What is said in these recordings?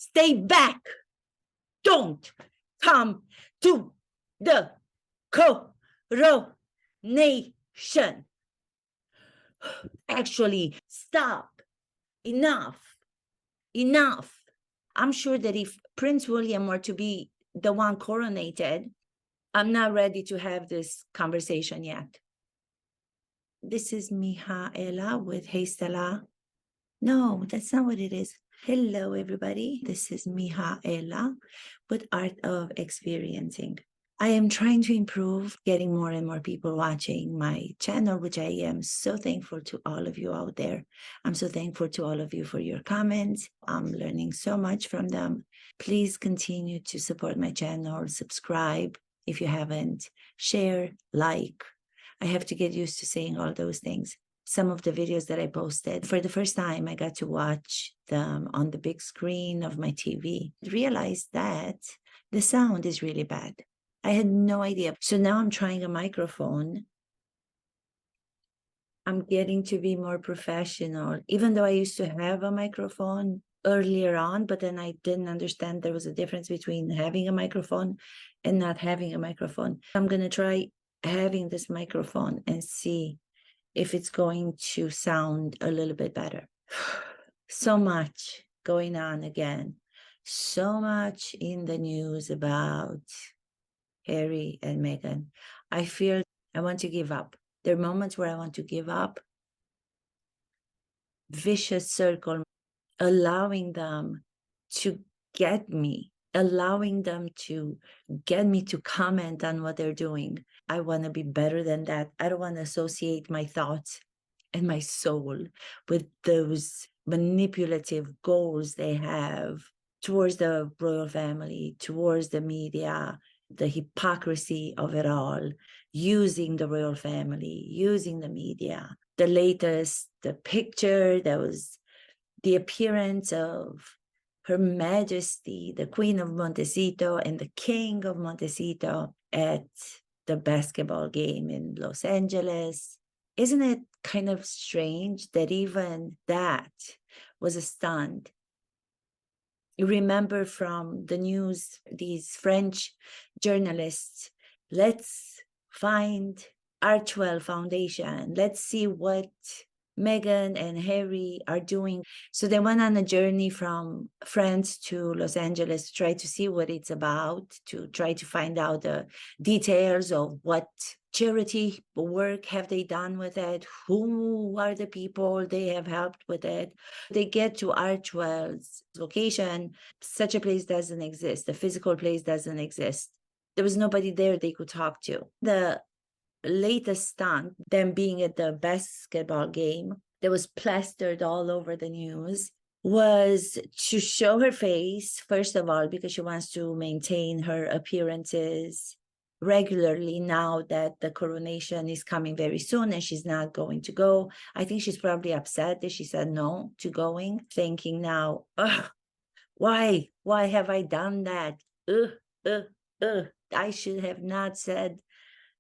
Stay back. Don't come to the coronation. Actually, stop. Enough. Enough. I'm sure that if Prince William were to be the one coronated, I'm not ready to have this conversation yet. This is Mihaela with Hey Stella. No, that's not what it is. Hello, everybody. This is Mihaela with Art of Experiencing. I am trying to improve, getting more and more people watching my channel, which I am so thankful to all of you out there. I'm so thankful to all of you for your comments. I'm learning so much from them. Please continue to support my channel, subscribe if you haven't, share, like. I have to get used to saying all those things. Some of the videos that I posted, for the first time, I got to watch them on the big screen of my TV. I realized that the sound is really bad. I had no idea. So now I'm trying a microphone. I'm getting to be more professional, even though I used to have a microphone earlier on, but then I didn't understand there was a difference between having a microphone and not having a microphone. I'm going to try having this microphone and see if it's going to sound a little bit better. So much going on again. So much in the news about Harry and Meghan. I feel I want to give up. There are moments where I want to give up. Vicious circle, allowing them to get me, allowing them to get me to comment on what they're doing. I want to be better than that. I don't want to associate my thoughts and my soul with those manipulative goals they have towards the royal family, towards the media, the hypocrisy of it all, using the royal family, using the media. The latest, the picture that was the appearance of Her Majesty, the Queen of Montecito and the King of Montecito at the basketball game in Los Angeles. Isn't it kind of strange that even that was a stunt? You remember from the news, these French journalists, let's find Archwell Foundation. Let's see what Meghan and Harry are doing. So they went on a journey from France to Los Angeles to try to see what it's about, to try to find out the details of what charity work have they done with it, who are the people they have helped with it. They get to Archwell's location. Such a place doesn't exist. The physical place doesn't exist. There was nobody there they could talk to. The latest stunt, them being at the basketball game that was plastered all over the news, was to show her face, first of all, because she wants to maintain her appearances regularly now that the coronation is coming very soon and she's not going to go. I think she's probably upset that she said no to going, thinking now, why have I done that? I should have not said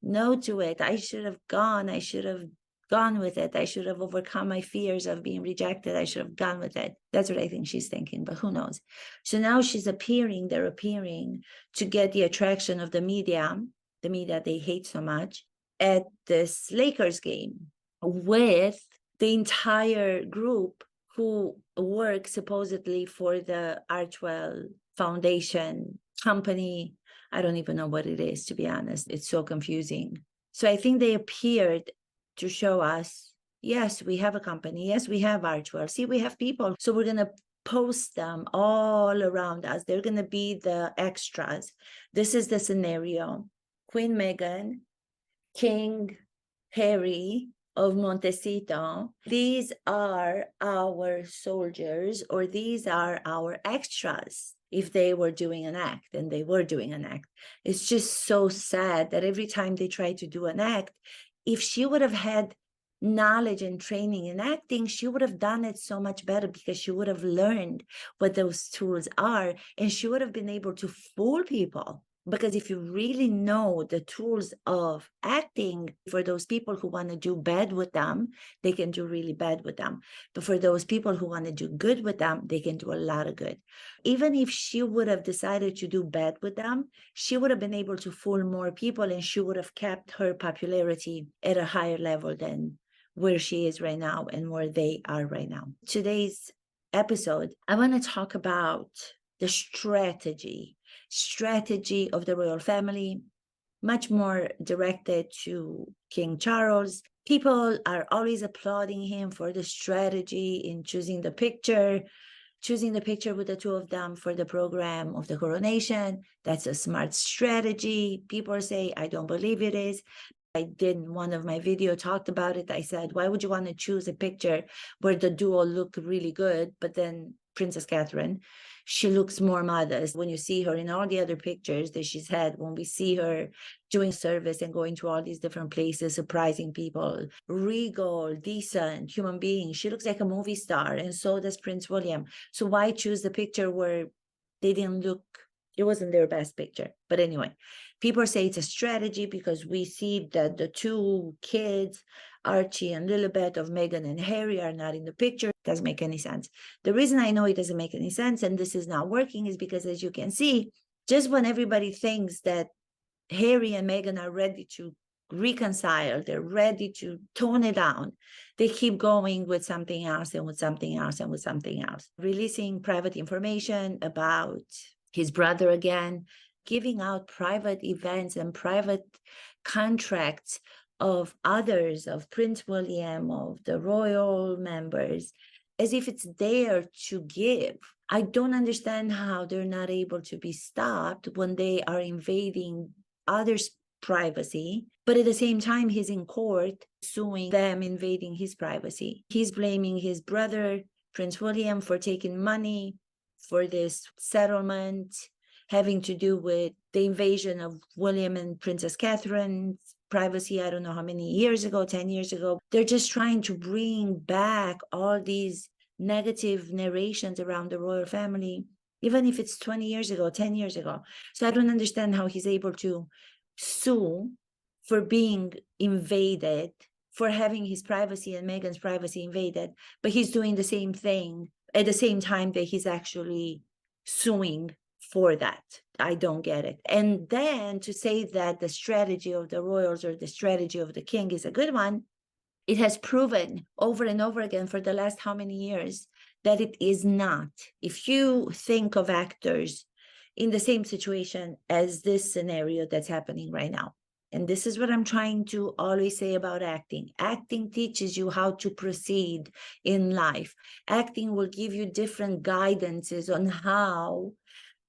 no to it. I should have gone. I should have gone with it. I should have overcome my fears of being rejected. I should have gone with it. That's what I think she's thinking, but who knows? So now she's appearing, they're appearing to get the attraction of the media they hate so much, at this Lakers game with the entire group who work supposedly for the Archwell Foundation company. I don't even know what it is, to be honest. It's so confusing. So I think they appeared to show us, yes, we have a company. Yes, we have Archwell. See, we have people. So we're going to post them all around us. They're going to be the extras. This is the scenario. Queen Meghan, King Harry of Montecito. These are our soldiers, or these are our extras. If they were doing an act, and they were doing an act. It's just so sad that every time they try to do an act, if she would have had knowledge and training in acting, she would have done it so much better, because she would have learned what those tools are, and she would have been able to fool people Because if you really know the tools of acting, for those people who want to do bad with them, they can do really bad with them. But for those people who want to do good with them, they can do a lot of good. Even if she would have decided to do bad with them, she would have been able to fool more people, and she would have kept her popularity at a higher level than where she is right now and where they are right now. Today's episode, I want to talk about the strategy of the royal family, much more directed to King Charles. People are always applauding him for the strategy in choosing the picture with the two of them for the program of the coronation. That's a smart strategy. People say, I don't believe it is. I did one of my video talked about it. I said, why would you want to choose a picture where the duo look really good, but then Princess Catherine, she looks more modest when you see her in all the other pictures that she's had. When we see her doing service and going to all these different places, surprising people, regal, decent human being, she looks like a movie star, and so does Prince William. So why choose the picture where they didn't look, it wasn't their best picture? But anyway, people say it's a strategy because we see that the two kids, Archie and Lilibet, of Meghan and Harry, are not in the picture. It doesn't make any sense. The reason I know it doesn't make any sense and this is not working is because, as you can see, just when everybody thinks that Harry and Meghan are ready to reconcile, they're ready to tone it down, they keep going with something else and with something else and with something else, releasing private information about his brother again, giving out private events and private contracts of others, of Prince William, of the royal members, as if it's there to give. I don't understand how they're not able to be stopped when they are invading others' privacy, but at the same time, he's in court suing them, invading his privacy. He's blaming his brother, Prince William, for taking money for this settlement having to do with the invasion of William and Princess Catherine's privacy. I don't know how many years ago, 10 years ago. They're just trying to bring back all these negative narrations around the royal family, even if it's 20 years ago, 10 years ago. So I don't understand how he's able to sue for being invaded, for having his privacy and Meghan's privacy invaded, but he's doing the same thing at the same time that he's actually suing for that. I don't get it. And then to say that the strategy of the royals or the strategy of the king is a good one, it has proven over and over again for the last how many years that it is not. If you think of actors in the same situation as this scenario that's happening right now, and this is what I'm trying to always say about acting. Acting teaches you how to proceed in life. Acting will give you different guidances on how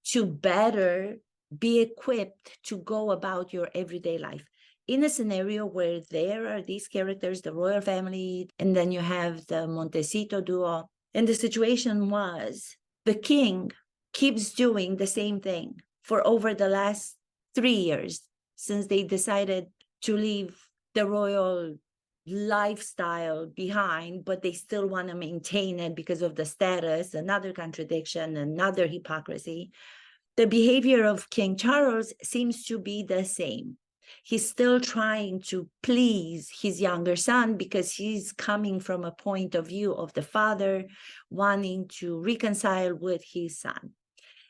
to better be equipped to go about your everyday life. In a scenario where there are these characters, the royal family, and then you have the Montecito duo, and the situation was the king keeps doing the same thing for over the last 3 years since they decided to leave the royal lifestyle behind, but they still want to maintain it because of the status. Another contradiction, another hypocrisy. The behavior of King Charles seems to be the same. He's still trying to please his younger son because he's coming from a point of view of the father wanting to reconcile with his son.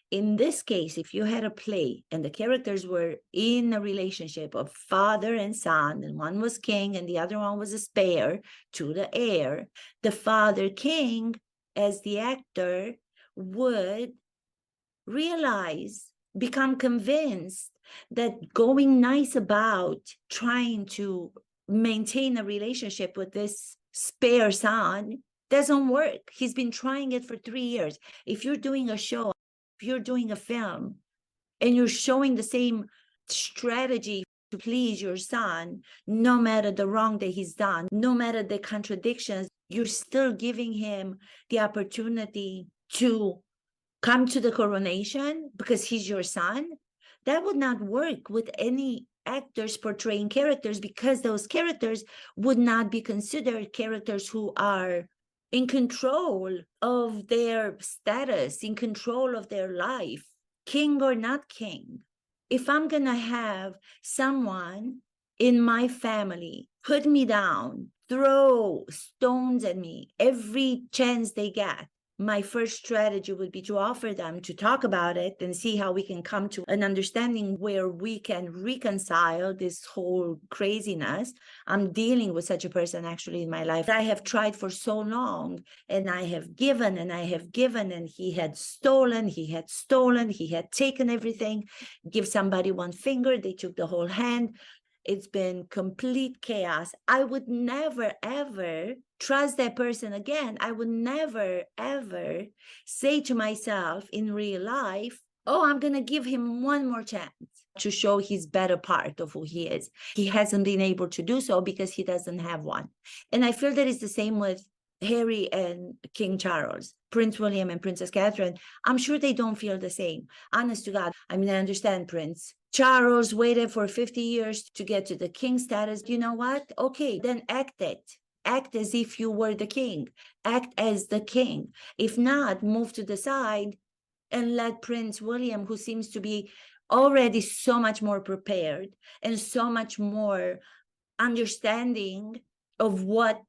In this case, if you had a play and the characters were in a relationship of father and son, and one was king and the other one was a spare to the heir, the father king, as the actor, would realize, become convinced that going nice about trying to maintain a relationship with this spare son doesn't work. He's been trying it for 3 years. If you're doing a show, if you're doing a film, and you're showing the same strategy to please your son, no matter the wrong that he's done, no matter the contradictions, you're still giving him the opportunity to come to the coronation because he's your son. That would not work with any actors portraying characters, because those characters would not be considered characters who are in control of their status, in control of their life, king or not king. If I'm going to have someone in my family put me down, throw stones at me every chance they get, my first strategy would be to offer them to talk about it and see how we can come to an understanding where we can reconcile this whole craziness. I'm dealing with such a person actually in my life. I have tried for so long, and I have given and I have given, and he had stolen, he had taken everything. Give somebody one finger, they took the whole hand. It's been complete chaos. I would never, ever trust that person again. I would never, ever say to myself in real life, oh, I'm going to give him one more chance to show his better part of who he is. He hasn't been able to do so because he doesn't have one. And I feel that it's the same with Harry and King Charles, Prince William and Princess Catherine. I'm sure they don't feel the same. Honest to God. I mean, I understand Prince Charles waited for 50 years to get to the king status. You know what? Okay, then act it. Act as if you were the king. Act as the king. If not, move to the side and let Prince William, who seems to be already so much more prepared and so much more understanding of what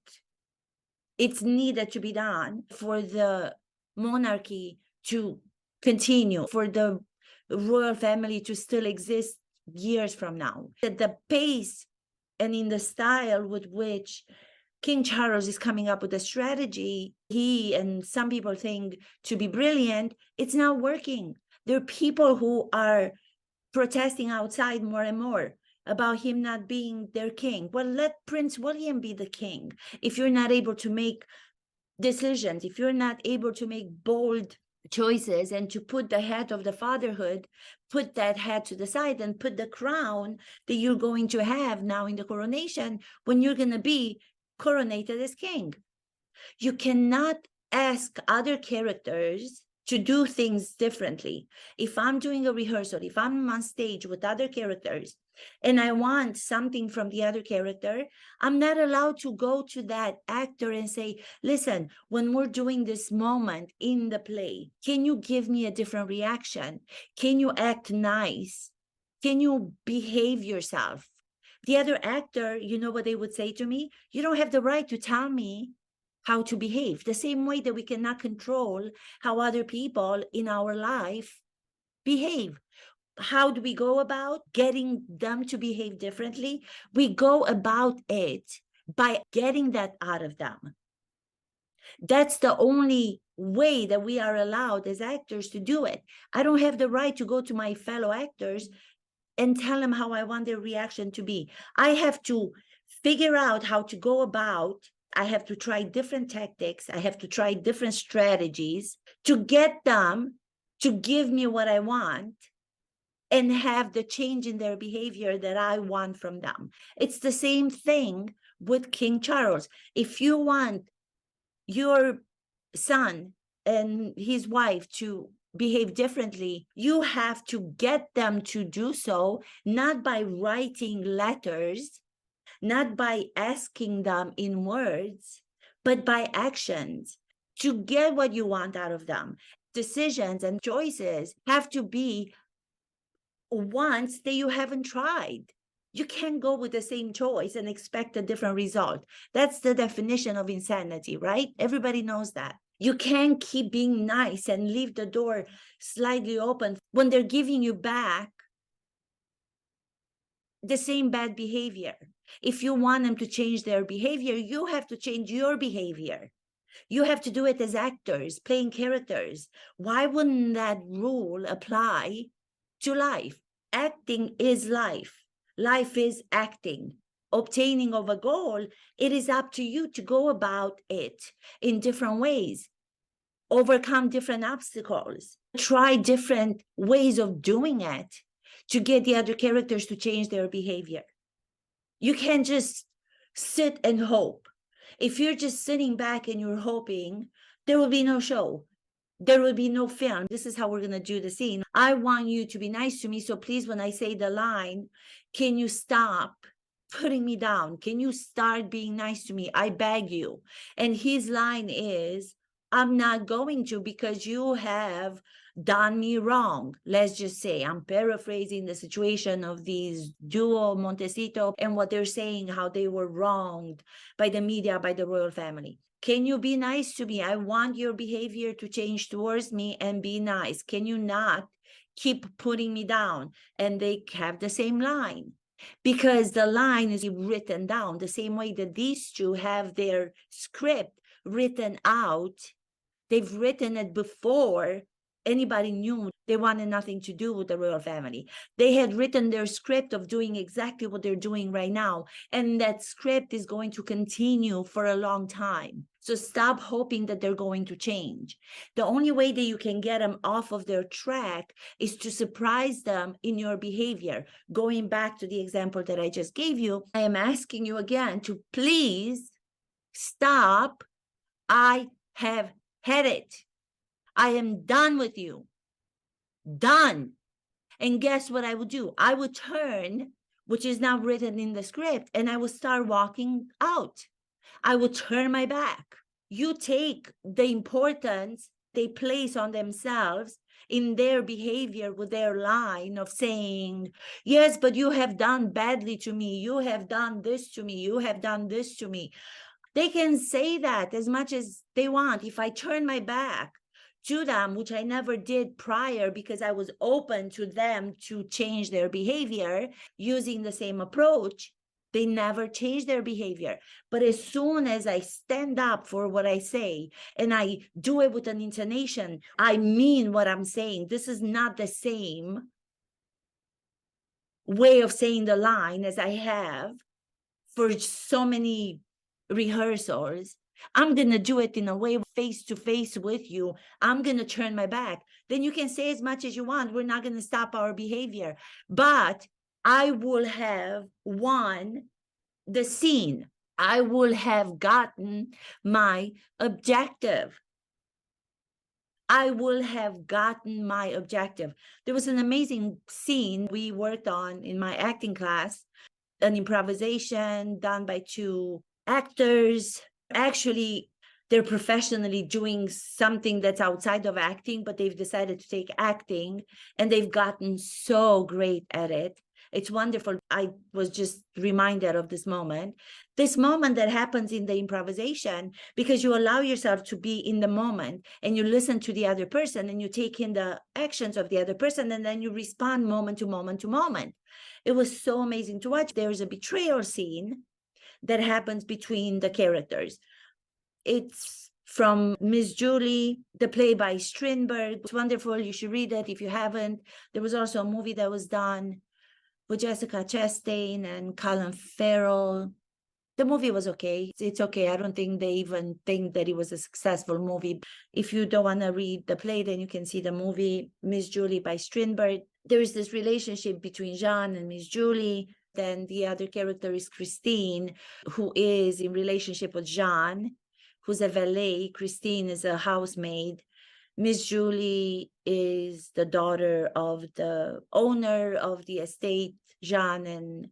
it's needed to be done for the monarchy to continue, for the royal family to still exist years from now. That the pace and in the style with which King Charles is coming up with a strategy, he and some people think to be brilliant, it's not working. There are people who are protesting outside more and more about him not being their king. Well, let Prince William be the king. If you're not able to make decisions, if you're not able to make bold choices and to put the hat of the fatherhood, put that hat to the side and put the crown that you're going to have now in the coronation when you're going to be coronated as king. You cannot ask other characters to do things differently. If I'm doing a rehearsal, if I'm on stage with other characters and I want something from the other character, I'm not allowed to go to that actor and say, listen, when we're doing this moment in the play, can you give me a different reaction? Can you act nice? Can you behave yourself? The other actor, you know what they would say to me? You don't have the right to tell me how to behave. The same way that we cannot control how other people in our life behave. How do we go about getting them to behave differently? We go about it by getting that out of them. That's the only way that we are allowed as actors to do it. I don't have the right to go to my fellow actors and tell them how I want their reaction to be. I have to figure out how to go about. I have to try different tactics. I have to try different strategies to get them to give me what I want and have the change in their behavior that I want from them. It's the same thing with King Charles. If you want your son and his wife to behave differently, you have to get them to do so, not by writing letters, not by asking them in words, but by actions to get what you want out of them. Decisions and choices have to be ones that you haven't tried. You can't go with the same choice and expect a different result. That's the definition of insanity, right? Everybody knows that. You can't keep being nice and leave the door slightly open when they're giving you back the same bad behavior. If you want them to change their behavior, you have to change your behavior. You have to do it as actors, playing characters. Why wouldn't that rule apply to life? Acting is life. Life is acting. Obtaining of a goal, it is up to you to go about it in different ways. Overcome different obstacles. Try different ways of doing it to get the other characters to change their behavior. You can't just sit and hope. If you're just sitting back and you're hoping, there will be no show. There will be no film. This is how we're going to do the scene. I want you to be nice to me. So please, when I say the line, can you stop putting me down? Can you start being nice to me? I beg you. And his line is, I'm not going to, because you have done me wrong. Let's just say, I'm paraphrasing the situation of these duo Montecito and what they're saying, how they were wronged by the media, by the royal family. Can you be nice to me? I want your behavior to change towards me and be nice. Can you not keep putting me down? And they have the same line, because the line is written down the same way that these two have their script written out. They've written it before anybody knew they wanted nothing to do with the royal family. They had written their script of doing exactly what they're doing right now. And that script is going to continue for a long time. So stop hoping that they're going to change. The only way that you can get them off of their track is to surprise them in your behavior. Going back to the example that I just gave you, I am asking you again to please stop. I have had it. I am done with you. Done. And guess what I would do? I would turn, which is now written in the script, and I would start walking out. I would turn my back. You take the importance they place on themselves in their behavior with their line of saying, yes, but you have done badly to me. You have done this to me. You have done this to me. They can say that as much as they want. If I turn my back to them, which I never did prior because I was open to them to change their behavior using the same approach, they never change their behavior. But as soon as I stand up for what I say and I do it with an intonation, I mean what I'm saying. This is not the same way of saying the line as I have for so many rehearsals. I'm going to do it in a way face to face with you. I'm going to turn my back. Then you can say as much as you want. We're not going to stop our behavior. But I will have won the scene. I will have gotten my objective. I will have gotten my objective. There was an amazing scene we worked on in my acting class, an improvisation done by two actors. Actually, they're professionally doing something that's outside of acting, but they've decided to take acting and they've gotten so great at it. It's wonderful. I was just reminded of this moment that happens in the improvisation, because you allow yourself to be in the moment and you listen to the other person and you take in the actions of the other person and then you respond moment to moment to moment. It was so amazing to watch. There's a betrayal scene that happens between the characters. It's from Miss Julie, the play by Strindberg. It's wonderful. You should read it if you haven't. There was also a movie that was done with Jessica Chastain and Colin Farrell. The movie was okay. It's okay. I don't think they even think that it was a successful movie. If you don't want to read the play, then you can see the movie, Miss Julie by Strindberg. There is this relationship between Jean and Miss Julie. Then the other character is Christine, who is in relationship with Jean, who's a valet. Christine is a housemaid. Miss Julie is the daughter of the owner of the estate Jean and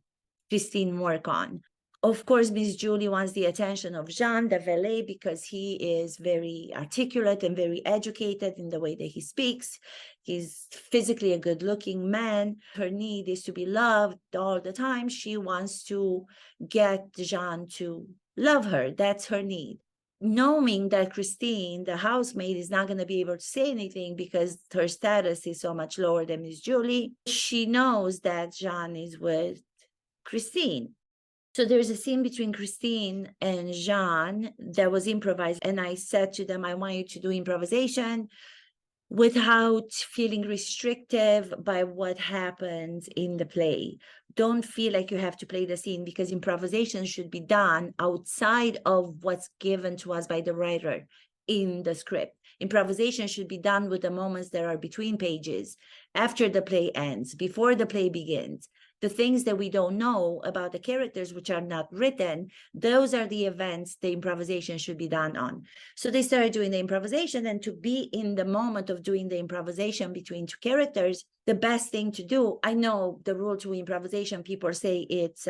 Christine work on. Of course, Miss Julie wants the attention of Jean, the valet, because he is very articulate and very educated in the way that he speaks. He's physically a good-looking man. Her need is to be loved all the time. She wants to get Jean to love her. That's her need. Knowing that Christine, the housemaid, is not going to be able to say anything because her status is so much lower than Miss Julie, she knows that Jean is with Christine. So there's a scene between Christine and Jean that was improvised. And I said to them, I want you to do improvisation without feeling restrictive by what happens in the play. Don't feel like you have to play the scene, because improvisation should be done outside of what's given to us by the writer in the script. Improvisation should be done with the moments that are between pages, after the play ends, before the play begins. The things that we don't know about the characters, which are not written, those are the events the improvisation should be done on. So they started doing the improvisation, and to be in the moment of doing the improvisation between two characters, the best thing to do, I know the rule to improvisation, people say it's,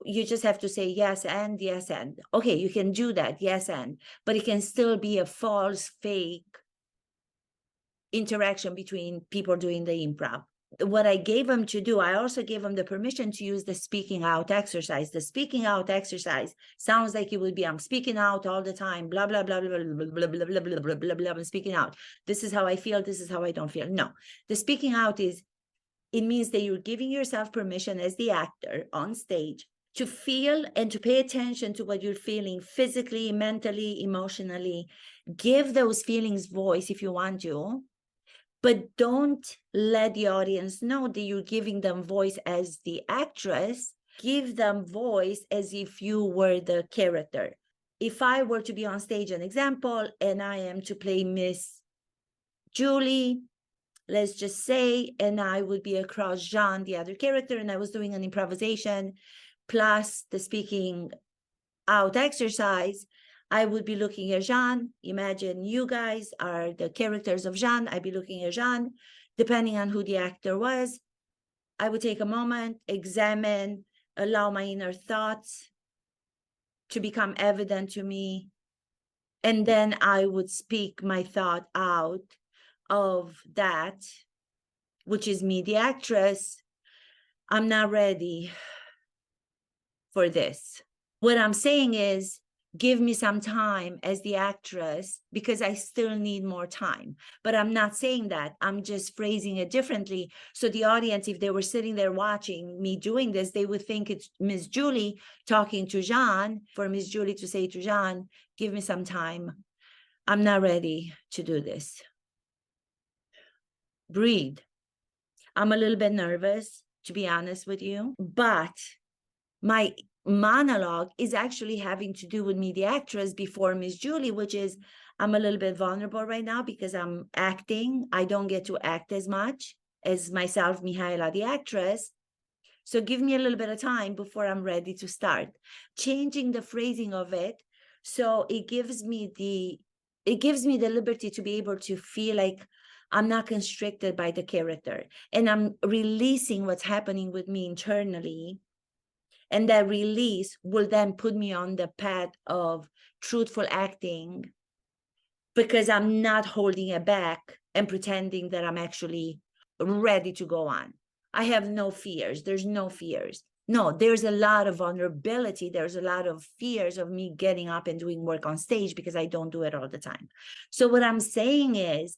you just have to say yes and yes and. Okay, you can do that, yes and, but it can still be a false, fake interaction between people doing the improv. What I gave them to do, I also gave them the permission to use the speaking out exercise. The speaking out exercise sounds like it would be, I'm speaking out all the time, blah, blah, blah, blah, blah, blah, blah, blah, blah, blah, blah, blah, I'm speaking out. This is how I feel. This is how I don't feel. No, the speaking out is, it means that you're giving yourself permission as the actor on stage to feel and to pay attention to what you're feeling physically, mentally, emotionally. Give those feelings voice if you want to, but don't let the audience know that you're giving them voice as the actress. Give them voice as if you were the character. If I were to be on stage, an example, and I am to play Miss Julie, let's just say, and I would be across Jean, the other character, and I was doing an improvisation plus the speaking out exercise, I would be looking at Jean. Imagine you guys are the characters of Jean. I'd be looking at Jean. Depending on who the actor was, I would take a moment, examine, allow my inner thoughts to become evident to me. And then I would speak my thought out of that, which is me, the actress. I'm not ready for this. What I'm saying is, give me some time as the actress, because I still need more time. But I'm not saying that. I'm just phrasing it differently. So the audience, if they were sitting there watching me doing this, they would think it's Miss Julie talking to Jean, for Miss Julie to say to Jean, give me some time. I'm not ready to do this. Breathe. I'm a little bit nervous, to be honest with you, but my monologue is actually having to do with me, the actress, before Miss Julie, which is, I'm a little bit vulnerable right now because I'm acting. I don't get to act as much as myself, Mihaela, the actress. So give me a little bit of time before I'm ready to start. Changing the phrasing of it, so it gives me the liberty to be able to feel like I'm not constricted by the character, and I'm releasing what's happening with me internally. And that release will then put me on the path of truthful acting, because I'm not holding it back and pretending that I'm actually ready to go on. I have no fears. There's no fears. No, there's a lot of vulnerability. There's a lot of fears of me getting up and doing work on stage because I don't do it all the time. So what I'm saying is,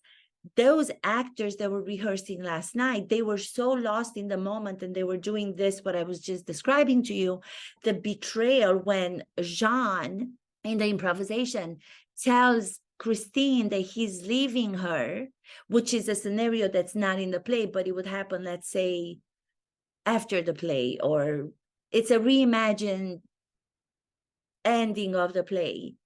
those actors that were rehearsing last night, they were so lost in the moment, and they were doing this, what I was just describing to you, the betrayal when Jean, in the improvisation, tells Christine that he's leaving her, which is a scenario that's not in the play, but it would happen, let's say, after the play, or it's a reimagined ending of the play.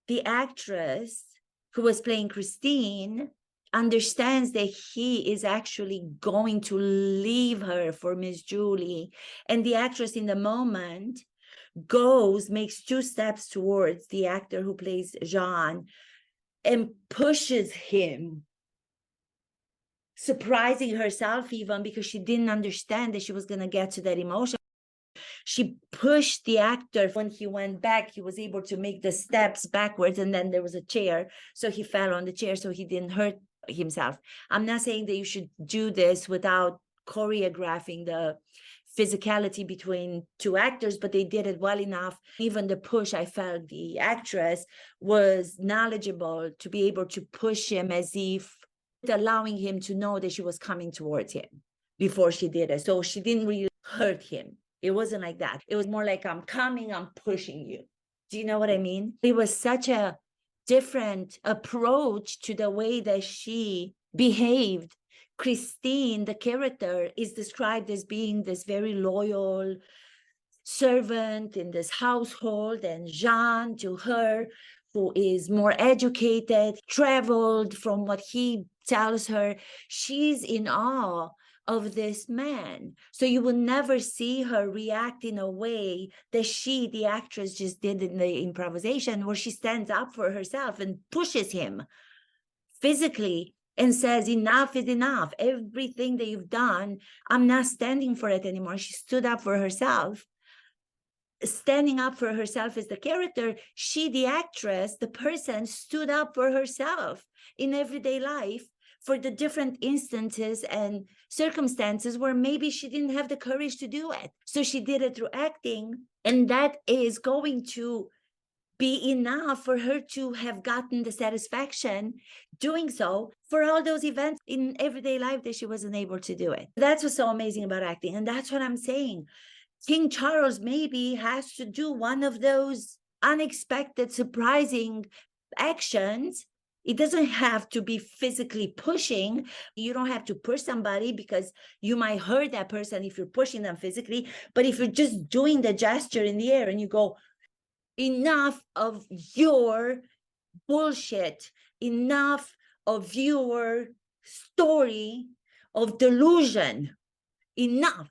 The actress who was playing Christine understands that he is actually going to leave her for Miss Julie. And the actress in the moment makes 2 steps towards the actor who plays Jean and pushes him, surprising herself even, because she didn't understand that she was going to get to that emotion. She pushed the actor. When he went back, he was able to make the steps backwards, and then there was a chair, so he fell on the chair, so he didn't hurt himself. I'm not saying that you should do this without choreographing the physicality between 2 actors, but they did it well enough. Even the push, I felt the actress was knowledgeable to be able to push him, as if allowing him to know that she was coming towards him before she did it. So she didn't really hurt him. It wasn't like that. It was more like, I'm coming, I'm pushing you. Do you know what I mean? It was such a different approach to the way that she behaved. Christine, the character, is described as being this very loyal servant in this household, and Jean, to her, who is more educated, traveled, from what he tells her, she's in awe of this man. So you will never see her react in a way that she, the actress, just did in the improvisation, where she stands up for herself and pushes him physically and says, enough is enough. Everything that you've done, I'm not standing for it anymore. She stood up for herself. Standing up for herself as the character, she, the actress, the person, stood up for herself in everyday life for the different instances and circumstances where maybe she didn't have the courage to do it. So she did it through acting, and that is going to be enough for her to have gotten the satisfaction doing so for all those events in everyday life that she wasn't able to do it. That's what's so amazing about acting. And that's what I'm saying. King Charles maybe has to do one of those unexpected, surprising actions. It doesn't have to be physically pushing. You don't have to push somebody because you might hurt that person if you're pushing them physically. But if you're just doing the gesture in the air and you go, enough of your bullshit, enough of your story of delusion, enough.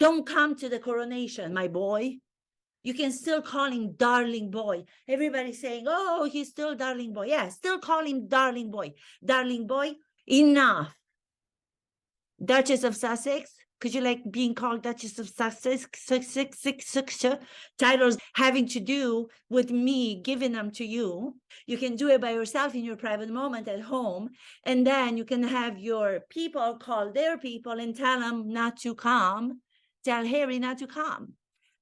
Don't come to the coronation, my boy. You can still call him darling boy. Everybody's saying, oh, he's still darling boy. Yeah, still call him darling boy. Darling boy, enough. Duchess of Sussex, could you like being called Duchess of Sussex? Titles having to do with me giving them to you. You can do it by yourself in your private moment at home. And then you can have your people call their people and tell them not to come. Tell Harry not to come.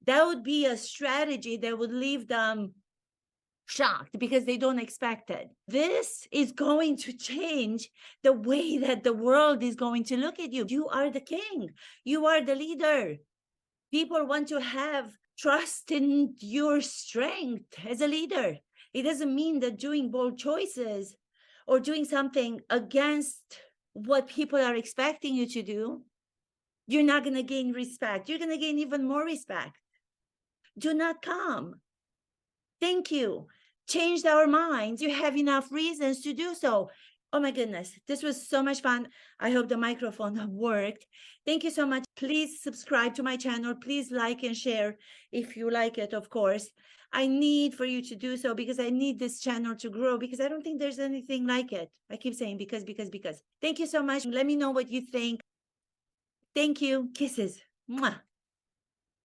That would be a strategy that would leave them shocked because they don't expect it. This is going to change the way that the world is going to look at you. You are the king. You are the leader. People want to have trust in your strength as a leader. It doesn't mean that doing bold choices or doing something against what people are expecting you to do, you're not going to gain respect. You're going to gain even more respect. Do not come. Thank you. Changed our minds. You have enough reasons to do so. Oh my goodness, this was so much fun. I hope the microphone worked. Thank you so much. Please subscribe to my channel. Please like and share if you like it, of course. I need for you to do so because I need this channel to grow because I don't think there's anything like it. I keep saying because. Thank you so much. Let me know what you think. Thank you. Kisses. Mwah.